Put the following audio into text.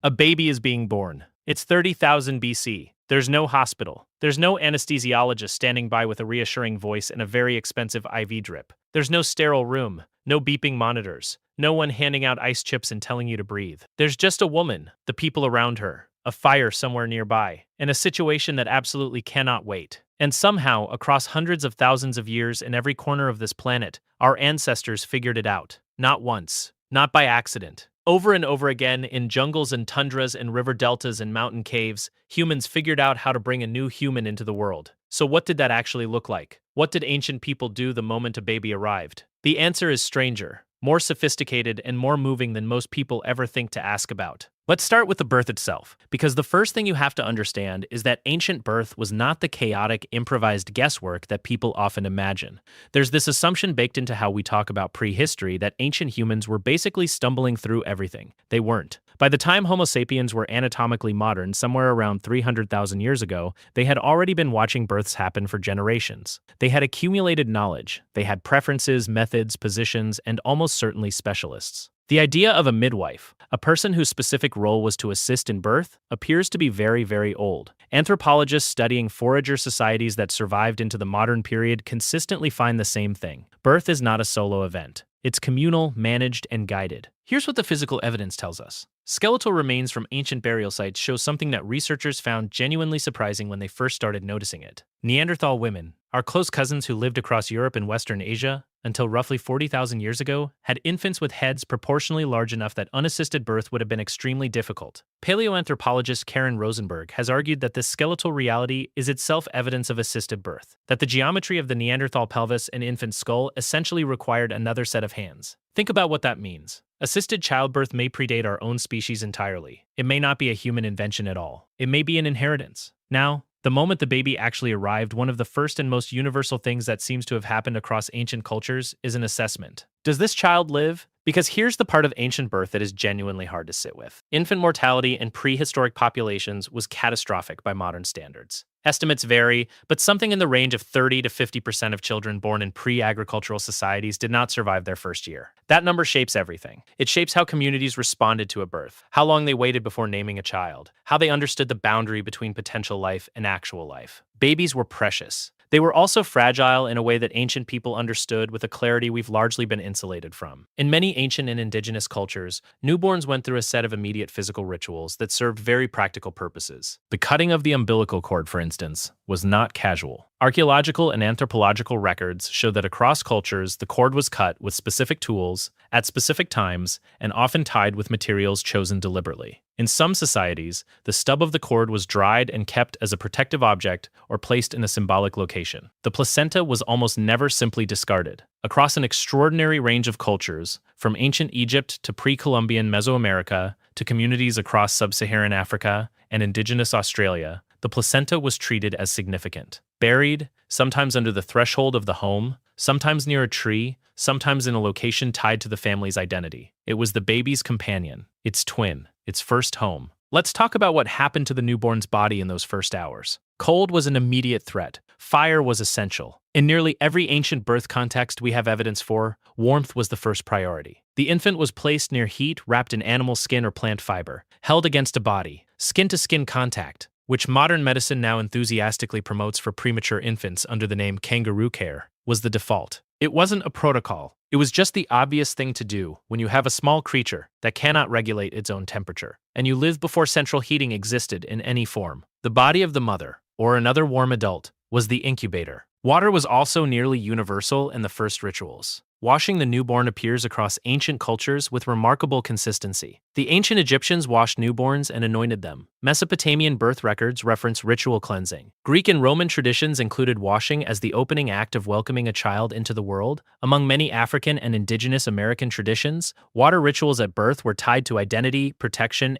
A baby is being born. It's 30,000 BC. There's no hospital. There's no anesthesiologist standing by with a reassuring voice and a very expensive IV drip. There's no sterile room, no beeping monitors, no one handing out ice chips and telling you to breathe. There's just a woman, the people around her, a fire somewhere nearby, and a situation that absolutely cannot wait. And somehow, across hundreds of thousands of years in every corner of this planet, our ancestors figured it out. Not once, not by accident. Over and over again, in jungles and tundras and river deltas and mountain caves, humans figured out how to bring a new human into the world. So what did that actually look like? What did ancient people do the moment a baby arrived? The answer is stranger, more sophisticated, and more moving than most people ever think to ask about. Let's start with the birth itself, because the first thing you have to understand is that ancient birth was not the chaotic, improvised guesswork that people often imagine. There's this assumption baked into how we talk about prehistory that ancient humans were basically stumbling through everything. They weren't. By the time Homo sapiens were anatomically modern, somewhere around 300,000 years ago, they had already been watching births happen for generations. They had accumulated knowledge. They had preferences, methods, positions, and almost certainly specialists. The idea of a midwife, a person whose specific role was to assist in birth, appears to be very, very old. Anthropologists studying forager societies that survived into the modern period consistently find the same thing. Birth is not a solo event. It's communal, managed, and guided. Here's what the physical evidence tells us. Skeletal remains from ancient burial sites show something that researchers found genuinely surprising when they first started noticing it. Neanderthal women, our close cousins who lived across Europe and Western Asia, until roughly 40,000 years ago, had infants with heads proportionally large enough that unassisted birth would have been extremely difficult. Paleoanthropologist Karen Rosenberg has argued that this skeletal reality is itself evidence of assisted birth, that the geometry of the Neanderthal pelvis and infant skull essentially required another set of hands. Think about what that means. Assisted childbirth may predate our own species entirely. It may not be a human invention at all. It may be an inheritance. Now, the moment the baby actually arrived, one of the first and most universal things that seems to have happened across ancient cultures is an assessment. Does this child live? Because here's the part of ancient birth that is genuinely hard to sit with. Infant mortality in prehistoric populations was catastrophic by modern standards. Estimates vary, but something in the range of 30 to 50% of children born in pre-agricultural societies did not survive their first year. That number shapes everything. It shapes how communities responded to a birth, how long they waited before naming a child, how they understood the boundary between potential life and actual life. Babies were precious. They were also fragile in a way that ancient people understood with a clarity we've largely been insulated from. In many ancient and indigenous cultures, newborns went through a set of immediate physical rituals that served very practical purposes. The cutting of the umbilical cord, for instance, was not casual. Archaeological and anthropological records show that across cultures, the cord was cut with specific tools, at specific times, and often tied with materials chosen deliberately. In some societies, the stub of the cord was dried and kept as a protective object or placed in a symbolic location. The placenta was almost never simply discarded. Across an extraordinary range of cultures, from ancient Egypt to pre-Columbian Mesoamerica to communities across sub-Saharan Africa and indigenous Australia, the placenta was treated as significant. Buried, sometimes under the threshold of the home, sometimes near a tree, sometimes in a location tied to the family's identity. It was the baby's companion, its twin, its first home. Let's talk about what happened to the newborn's body in those first hours. Cold was an immediate threat. Fire was essential. In nearly every ancient birth context we have evidence for, warmth was the first priority. The infant was placed near heat, wrapped in animal skin or plant fiber, held against a body, skin-to-skin contact, which modern medicine now enthusiastically promotes for premature infants under the name kangaroo care, was the default. It wasn't a protocol. It was just the obvious thing to do when you have a small creature that cannot regulate its own temperature, and you live before central heating existed in any form. The body of the mother, or another warm adult, was the incubator. Water was also nearly universal in the first rituals. Washing the newborn appears across ancient cultures with remarkable consistency. The ancient Egyptians washed newborns and anointed them. Mesopotamian birth records reference ritual cleansing. Greek and Roman traditions included washing as the opening act of welcoming a child into the world. Among many African and indigenous American traditions, water rituals at birth were tied to identity, protection, and